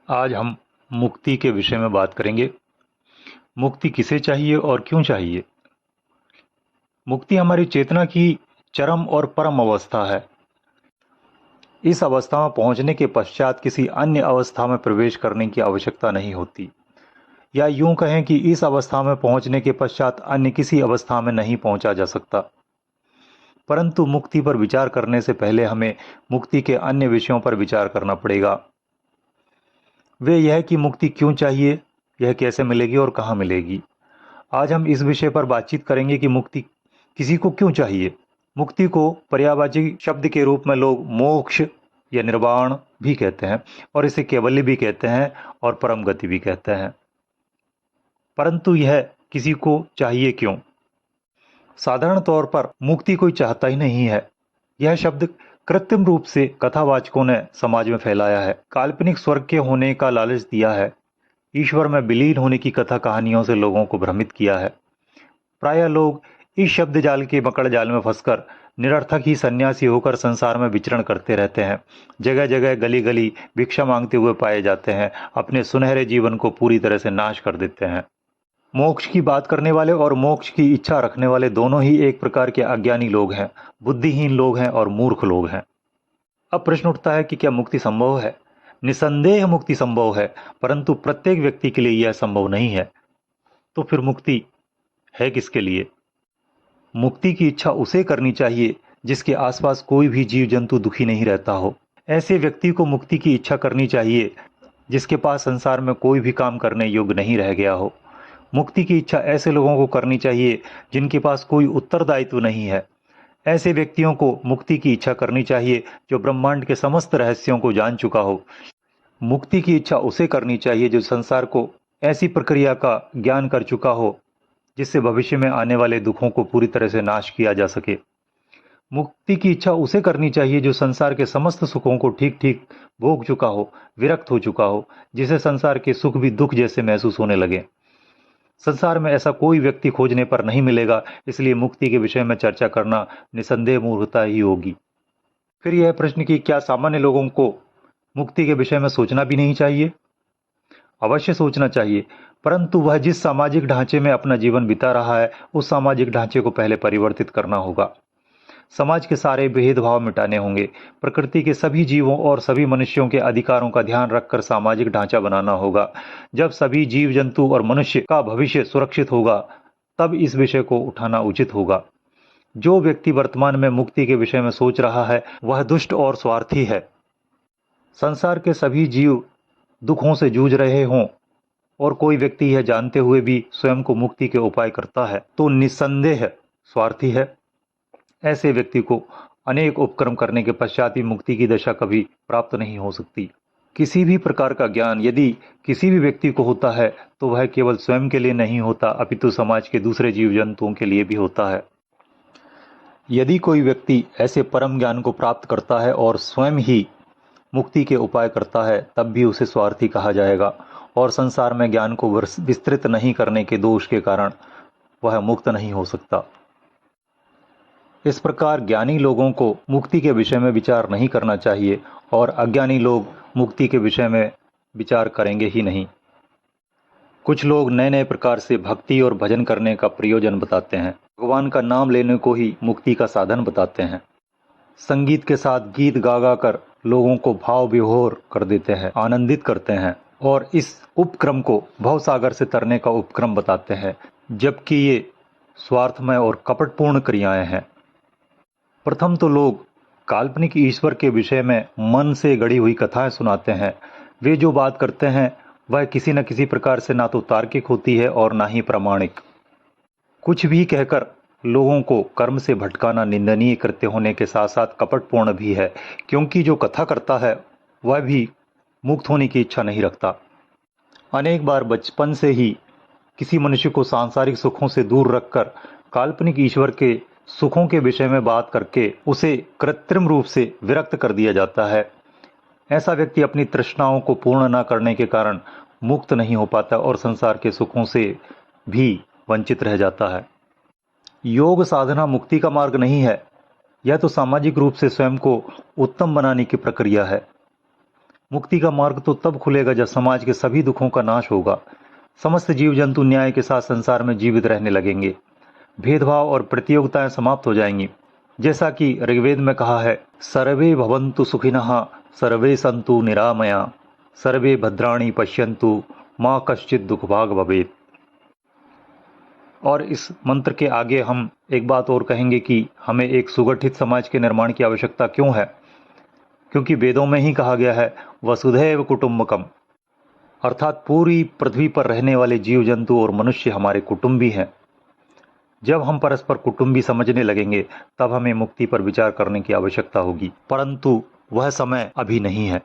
आज हम मुक्ति के विषय में बात करेंगे। मुक्ति किसे चाहिए और क्यों चाहिए? मुक्ति हमारी चेतना की चरम और परम अवस्था है। इस अवस्था में पहुंचने के पश्चात किसी अन्य अवस्था में प्रवेश करने की आवश्यकता नहीं होती, या यूं कहें कि इस अवस्था में पहुंचने के पश्चात अन्य किसी अवस्था में नहीं पहुंचा जा सकता। परंतु मुक्ति पर विचार करने से पहले हमें मुक्ति के अन्य विषयों पर विचार करना पड़ेगा। वे यह कि मुक्ति क्यों चाहिए, यह कैसे मिलेगी और कहाँ मिलेगी। आज हम इस विषय पर बातचीत करेंगे कि मुक्ति किसी को क्यों चाहिए। मुक्ति को पर्यायवाची शब्द के रूप में लोग मोक्ष या निर्वाण भी कहते हैं और इसे कैवल्य भी कहते हैं और परम गति भी कहते हैं। परंतु यह किसी को चाहिए क्यों? साधारण तौर पर मुक्ति कोई चाहता ही नहीं है। यह शब्द कृत्रिम रूप से कथावाचकों ने समाज में फैलाया है, काल्पनिक स्वर्ग के होने का लालच दिया है, ईश्वर में विलीन होने की कथा कहानियों से लोगों को भ्रमित किया है। प्रायः लोग इस शब्द जाल के मकड़ जाल में फंसकर निरर्थक ही सन्यासी होकर संसार में विचरण करते रहते हैं। जगह जगह गली गली भिक्षा मांगते हुए पाए जाते हैं, अपने सुनहरे जीवन को पूरी तरह से नाश कर देते हैं। मोक्ष की बात करने वाले और मोक्ष की इच्छा रखने वाले दोनों ही एक प्रकार के अज्ञानी लोग हैं, बुद्धिहीन लोग हैं और मूर्ख लोग हैं। अब प्रश्न उठता है कि क्या मुक्ति संभव है? निसंदेह मुक्ति संभव है, परंतु प्रत्येक व्यक्ति के लिए यह संभव नहीं है। तो फिर मुक्ति है किसके लिए? मुक्ति की इच्छा उसे करनी चाहिए जिसके आसपास कोई भी जीव जंतु दुखी नहीं रहता हो। ऐसे व्यक्ति को मुक्ति की इच्छा करनी चाहिए जिसके पास संसार में कोई भी काम करने योग्य नहीं रह गया हो। मुक्ति की इच्छा ऐसे लोगों को करनी चाहिए जिनके पास कोई उत्तरदायित्व नहीं है। ऐसे व्यक्तियों को मुक्ति की इच्छा करनी चाहिए जो ब्रह्मांड के समस्त रहस्यों को जान चुका हो। मुक्ति की इच्छा उसे करनी चाहिए जो संसार को ऐसी प्रक्रिया का ज्ञान कर चुका हो जिससे भविष्य में आने वाले दुखों को पूरी तरह से नाश किया जा सके। मुक्ति की इच्छा उसे करनी चाहिए जो संसार के समस्त सुखों को ठीक ठीक भोग चुका हो, विरक्त हो चुका हो, जिसे संसार के सुख भी दुख जैसे महसूस होने लगे। संसार में ऐसा कोई व्यक्ति खोजने पर नहीं मिलेगा, इसलिए मुक्ति के विषय में चर्चा करना निसंदेह मूर्खता ही होगी। फिर यह प्रश्न कि क्या सामान्य लोगों को मुक्ति के विषय में सोचना भी नहीं चाहिए? अवश्य सोचना चाहिए, परंतु वह जिस सामाजिक ढांचे में अपना जीवन बिता रहा है उस सामाजिक ढांचे को पहले परिवर्तित करना होगा। समाज के सारे भेदभाव मिटाने होंगे। प्रकृति के सभी जीवों और सभी मनुष्यों के अधिकारों का ध्यान रखकर सामाजिक ढांचा बनाना होगा। जब सभी जीव जंतु और मनुष्य का भविष्य सुरक्षित होगा तब इस विषय को उठाना उचित होगा। जो व्यक्ति वर्तमान में मुक्ति के विषय में सोच रहा है वह दुष्ट और स्वार्थी है। संसार के सभी जीव दुखों से जूझ रहे हों और कोई व्यक्ति यह जानते हुए भी स्वयं को मुक्ति के उपाय करता है तो निस्संदेह स्वार्थी है। ऐसे व्यक्ति को अनेक उपक्रम करने के पश्चात भी मुक्ति की दशा कभी प्राप्त नहीं हो सकती। किसी भी प्रकार का ज्ञान यदि किसी भी व्यक्ति को होता है तो वह केवल स्वयं के लिए नहीं होता अपितु समाज के दूसरे जीव जंतुओं के लिए भी होता है। यदि कोई व्यक्ति ऐसे परम ज्ञान को प्राप्त करता है और स्वयं ही मुक्ति के उपाय करता है तब भी उसे स्वार्थी कहा जाएगा और संसार में ज्ञान को विस्तृत नहीं करने के दोष के कारण वह मुक्त नहीं हो सकता। इस प्रकार ज्ञानी लोगों को मुक्ति के विषय में विचार नहीं करना चाहिए और अज्ञानी लोग मुक्ति के विषय में विचार करेंगे ही नहीं। कुछ लोग नए नए प्रकार से भक्ति और भजन करने का प्रयोजन बताते हैं, भगवान का नाम लेने को ही मुक्ति का साधन बताते हैं। संगीत के साथ गीत गा गा कर लोगों को भाव विभोर कर देते हैं, आनंदित करते हैं और इस उपक्रम को भवसागर से तरने का उपक्रम बताते हैं, जबकि ये स्वार्थमय और कपटपूर्ण क्रियाएं हैं। प्रथम तो लोग काल्पनिक ईश्वर के विषय में मन से गढ़ी हुई कथाएं सुनाते हैं। वे जो बात करते हैं वह किसी न किसी प्रकार से ना तो तार्किक होती है और ना ही प्रामाणिक। कुछ भी कहकर लोगों को कर्म से भटकाना निंदनीय कृत्य होने के साथ साथ कपटपूर्ण भी है, क्योंकि जो कथा करता है वह भी मुक्त होने की इच्छा नहीं रखता। अनेक बार बचपन से ही किसी मनुष्य को सांसारिक सुखों से दूर रखकर काल्पनिक ईश्वर के सुखों के विषय में बात करके उसे कृत्रिम रूप से विरक्त कर दिया जाता है। ऐसा व्यक्ति अपनी तृष्णाओं को पूर्ण न करने के कारण मुक्त नहीं हो पाता और संसार के सुखों से भी वंचित रह जाता है। योग साधना मुक्ति का मार्ग नहीं है, यह तो सामाजिक रूप से स्वयं को उत्तम बनाने की प्रक्रिया है। मुक्ति का मार्ग तो तब खुलेगा जब समाज के सभी दुखों का नाश होगा, समस्त जीव जंतु न्याय के साथ संसार में जीवित रहने लगेंगे, भेदभाव और प्रतियोगिताएं समाप्त हो जाएंगी। जैसा कि ऋग्वेद में कहा है, सर्वे भवन्तु सुखिनः सर्वे सन्तु निरामया सर्वे भद्राणि पश्यन्तु माँ कश्चित दुखभाग भवेत्। और इस मंत्र के आगे हम एक बात और कहेंगे कि हमें एक सुगठित समाज के निर्माण की आवश्यकता क्यों है, क्योंकि वेदों में ही कहा गया है वसुधैव कुटुंबकम, अर्थात पूरी पृथ्वी पर रहने वाले जीव जंतु और मनुष्य हमारे कुटुंबी हैं। जब हम परस्पर कुटुंबी समझने लगेंगे तब हमें मुक्ति पर विचार करने की आवश्यकता होगी, परंतु वह समय अभी नहीं है।